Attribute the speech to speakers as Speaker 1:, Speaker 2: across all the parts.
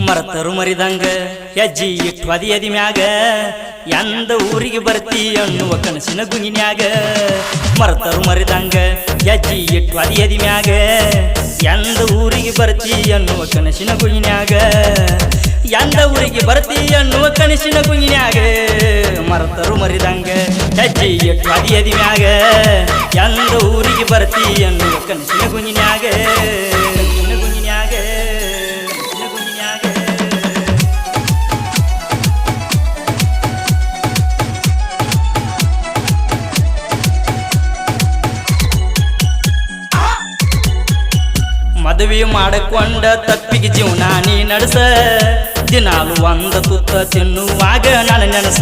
Speaker 1: ಮರತರು ಮರಿದಂಗ ಹೆಜ್ಜಿ ಇಟ್ಟು ಅದಿ ಮ್ಯಾಗ ಎಂದ ಊರಿಗೆ ಬರ್ತಿ ಅನ್ನುವ ಕನಸಿನ ಗುಂಗಿನ್ಯಾಗ ಮರತರು ಮರಿದಂಗ ಹೆಜ್ಜಿ ಇಟ್ಟು ಅದಿ ಮ್ಯಾಗ ಎಂದ ಊರಿಗೆ ಬರ್ತಿ ಅನ್ನುವ ಕನಸಿನ ಗುಂಗಿನ್ಯಾಗ ಎಂದ ಊರಿಗೆ ಬರ್ತಿ ಅನ್ನುವ ಕನಸಿನ ಗುಂಗಿನ್ಯಾಗ ಮರತರು ಮರಿದಂಗ ಹೆಜ್ಜಿ ಇಟ್ಟು ಅದಿ ಮ್ಯಾಗ ಎಂದ ಊರಿಗೆ ಬರ್ತಿ ಅನ್ನುವ ಕನಸಿನ ಗುಂಗಿನ್ಯಾಗ ಮದುವೆ ಮಾಡಿಕೊಂಡ ತಪ್ಪಿಗೆ ಜೀವನ ನೀ ನಡೆಸ ದಿನಾಲು ಒಂದ ತುತ್ತ ತಿನ್ನುವಾಗ ನನ್ನ ನೆನಸ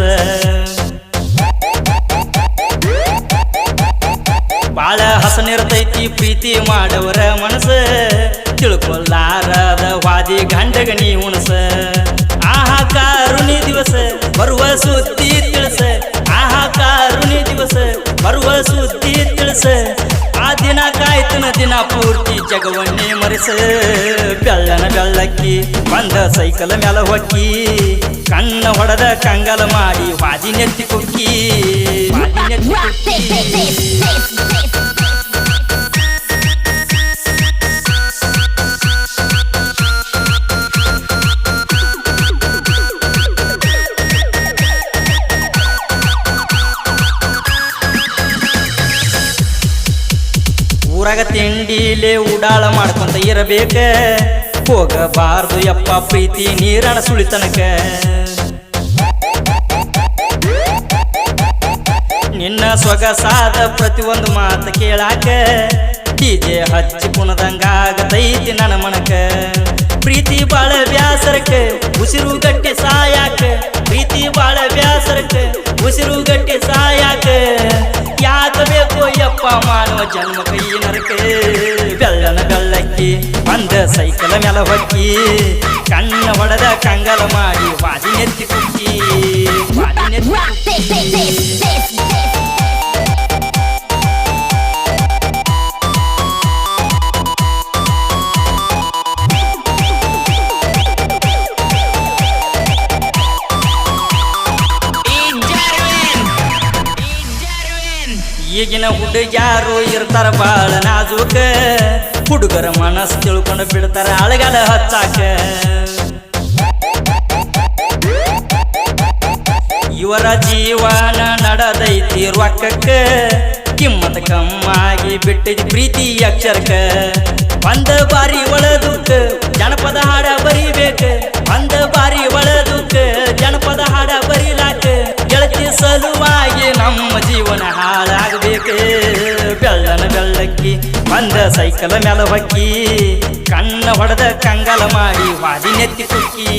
Speaker 1: ಬಾಳ ಹಸನಿರ್ತೈತಿ ಪ್ರೀತಿ ಮಾಡವರ ಮನಸ ತಿಳ್ಕೊಲ್ಲಾರದ ವಾದಿ ಗಂಡಗ ನೀ ಉಣಸ ಆಹಾ ಕಾರುಣಿ ದಿವಸ ಬರುವ ಸುದ್ದಿ ತಿಳಿಸ ಆಹಾ ಕಾರುಣಿ ದಿವಸ ಬರುವ ಸುದ್ದಿ ತಿಳಿಸ ಆ ದಿನ ಕಾಯ್ತನ ದಿನ ಪೂರ್ತಿ ಜಗವನ್ನೇ ಮರೆಸ ಬೆಳ್ಳನ ಬೆಳ್ಳಕ್ಕಿ ಬಂದ ಸೈಕಲ್ ಮ್ಯಾಲ ಹೊಕ್ಕಿ ಕಣ್ಣ ಹೊಡೆದ ಕಂಗಲ ಮಾಡಿ ವಾದಿ ನೆತ್ತಿ ಕುಕ್ಕಿ ಊರಾಗ ತಿಂಡಿಲೇ ಉಡಾಳ ಮಾಡ್ಕೊಂತ ಇರಬೇಕ ಹೋಗಬಾರ್ದು ಯಪ್ಪ ಪ್ರೀತಿ ನೀರಣ ಸುಳಿತನಕ ನಿನ್ನ ಸೊಗಸಾದ ಪ್ರತಿಯೊಂದು ಮಾತು ಕೇಳಾಕ ಡಿಜೆ ಹಚ್ಚಿ ಕುಣದಂಗಾಗತೈತಿ ನನ್ನ ಮನಕ ಪ್ರೀತಿ ಬಾಳ ಬ್ಯಾಸರಕ ಉಸಿರು ಗಟ್ಟಿ ಸಾಯಾಕ ಪ್ರೀತಿ ಬಾಳ ಬ್ಯಾಸರಕ ಉಸಿರು ಗಟ್ಟಿ ಸಾಯಾಕ ಯಾಕ ಬೇಕೋ ಯಪ್ಪ ಮಾನವ ಜನ್ಮ ಕೈ ನರಕ ಬೆಳ್ಳನ ಬೆಳ್ಳಕ್ಕಿ ಬಂದ ಸೈಕಲ್ ಮ್ಯಾಲ ಹೊಕ್ಕಿ ಕಣ್ಣ ಹೊಡೆದ ಕಂಗಲ ಮಾಡಿ ವಾದಿ ನೆತ್ತಿ ಕುಕ್ಕಿ ಈಗಿನ ಹುಡುಗ್ಯಾರು ಇರ್ತಾರ ಬಾಳ ನಾಜೂಕ ಹುಡುಗರ ಮನಸ್ಸು ತಿಳ್ಕೊಂಡು ಬಿಡ್ತಾರ ಅಳಗಾಲ ಹಚ್ಚಾಕ ಇವರ ಜೀವನ ನಡೆದೈತಿ ರೊಕ್ಕಕ್ಕ ಕಿಮ್ಮತ ಕಮ್ಮಾಗಿ ಬಿಟ್ಟಿದ್ ಪ್ರೀತಿ ಅಕ್ಷರಕ್ಕ ಒಂದ ಬಾರಿ ಒಳದುಕ್ಕ ಜನಪದ ಹಾಡ ಬರಿಬೇಕ ಒಂದ ಬಾರಿ ಒಳದುಕ್ಕ ಜನಪದ ಹಾಡ ಬರಿಲಾಕ ಗೆಳತಿ ಸಲುವಾಗಿ ನಮ್ಮ ಜೀವನ ಹಾಳಾಗಬೇಕು ಬೆಳ್ಳನ ಬೆಳ್ಳಕ್ಕಿ ಬಂದ ಸೈಕಲ್ ಮ್ಯಾಲ ಹೊಕ್ಕಿ ಕಣ್ಣ ಹೊಡೆದ ಕಂಗಲ ಮಾಡಿ ವಾದಿ ನೆತ್ತಿ ಕುಕ್ಕಿ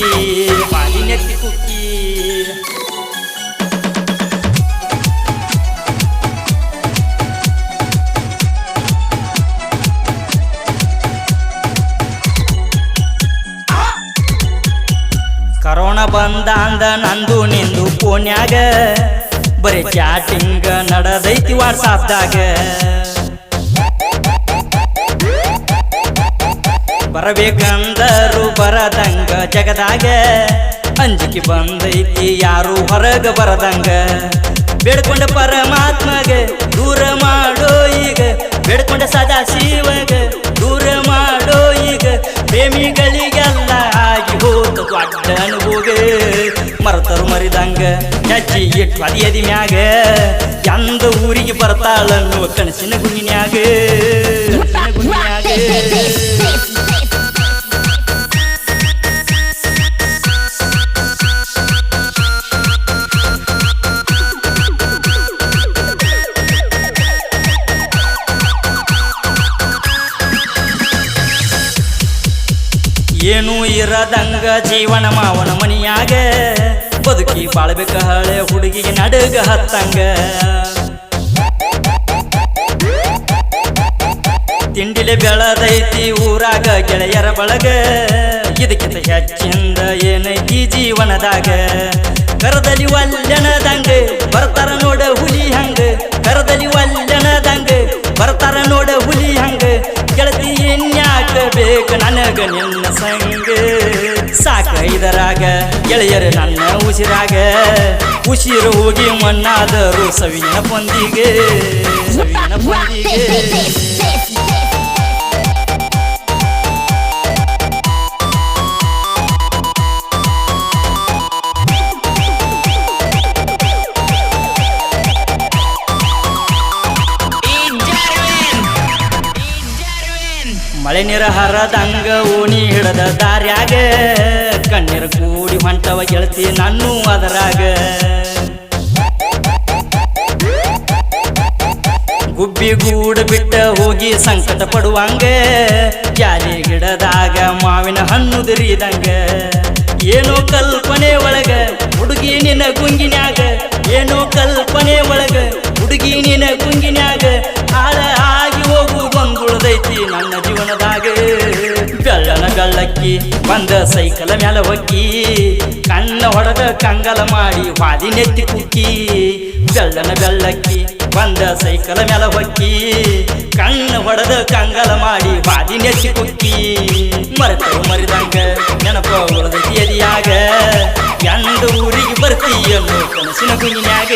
Speaker 1: ಕರೋನಾ ಬಂದ ಅಂದ ನಂದು ನಿಂದು ಫೋನ್ಯಾಗ ಬರೀ ಚಾಟಿಂಗ್ ನಡೆದೈತಿ ವಾಟ್ಸಾಪ್ದಾಗ ಬರಬೇಕಂದರು ಬರದಂಗ ಜಗದಾಗ ಅಂಜಿಕೆ ಬಂದೈತಿ ಯಾರು ಹೊರಗ ಬರದಂಗ ಬೇಡ್ಕೊಂಡ ಪರಮಾತ್ಮಗ ದೂರ ಮಾಡೋ ಈಗ ಬೇಡ್ಕೊಂಡ ಸದಾ ಶಿವಗ ದೂರ ಮಾಡೋ ಈಗ ಪ್ರೇಮಿಗಳಿಗೆಲ್ಲ ಆಗಿ ಹೋತ ದೊಡ್ಡ ಅನುಭೋಗ ಮರತರು ಮರಿದಂಗ ಹೆಜ್ಜಿ ಇಟ್ಟು ಅದಿ ಮ್ಯಾಗ ಎಂದ ಊರಿಗೆ ಬರ್ತಾಳನ್ನುವ ಕನಸಿನ ಗುಂಗಿನ್ಯಾಗ ಏನು ಇರದಂಗ ಜೀವನ ಮಾವನ ಮನಿಯಾಗ ಬದುಕಿ ಬಾಳ್ಬೇಕ ಹಳೆ ಹುಡುಗಿಗೆ ನಡಗ ಹತ್ತಂಗ ತಿಂಡಿಲೆ ಬೆಳದೈತಿ ಊರಾಗ ಗೆಳೆಯರ ಬಳಗ ಇದಕ್ಕಿಂತ ಹೆಚ್ಚಿಂದ ಏನೈತಿ ಜೀವನದಾಗ ಕರದಲ್ಲಿ ಒಲ್ಲನದಂಗ ಬರ್ತಾರ ನೋಡ ಹುಲಿ ಹಂಗ ಕರದಲ್ಲಿ ಒಲ್ಲನದಂಗ ಬರ್ತಾರ ನೋಡ ಹುಲಿ ಹಂಗ ಗೆಳತಿ ಇನ್ಯಾಕ ಬೇಕ ಬೇಕು ನನಗ ನಿನ್ನ ಸಂಗ ಸಾಕ ಇದರಾಗ ಗೆಳೆಯರು ನನ್ನ ಉಸಿರು ಹೋಗಿ ಮಣ್ಣಾದರು ಸವಿನ ಪೊಂದಿಗೆ ಮಳೆ ನೀರ ಹರದಂಗ ಓಣಿ ಹಿಡದ ದಾರ್ಯಾಗ ಕಣ್ಣೀರ ಕೂಡಿ ಹೊಂಟವ ಗೆಳತಿ ನಾನು ಅದರಾಗ ಗುಬ್ಬಿ ಗೂಡು ಬಿಟ್ಟ ಹೋಗಿ ಸಂಕಟ ಪಡುವಂಗ ಜಾಲಿ ಗಿಡದಾಗ ಮಾವಿನ ಹಣ್ಣು ದುರಿದಂಗ ಏನೋ ಕಲ್ಪನೆ ಒಳಗ ಹುಡುಗಿ ನಿನ್ನ ಗುಂಗಿನ್ಯಾಗ ಏನೋ ಕಲ್ಪನೆ ಒಳಗ ಹುಡುಗಿ ನಿನ್ನ ಗುಂಗಿನ್ಯಾಗ ಆಳ ಆಗಿ ಹೋಗು ಬಂದುಳದೈತಿ ನನ್ನ ಜೀವನದಾಗ ಬೆಳ್ಳನ ಗಳ್ಳಕ್ಕಿ ಬಂದ ಸೈಕಲ ಮ್ಯಾಲ ಹೊಕ್ಕಿ ಕಣ್ಣ ಹೊಡೆದ ಕಂಗಲ ಮಾಡಿ ವಾದಿ ನೆತ್ತಿ ಕುಕ್ಕಿ ಬೆಳ್ಳನ ಬೆಳ್ಳಕ್ಕಿ ಬಂದ ಸೈಕಲ ಮ್ಯಾಲ ಹೊಕ್ಕಿ ಕಣ್ಣ ಹೊಡೆದ ಕಂಗಲ ಮಾಡಿ ವಾದಿ ನೆತ್ತಿ ಕುಕ್ಕಿ ಮರಿದಂಗ ನೆನಪ ಉಳದೈತಿ ಎದಿಯಾಗ ಎಂದ ಊರಿಗೆ ಬರ್ತೀಯನ್ನು ಕನಸಿನ ಗುಂಗಿನ್ಯಾಗ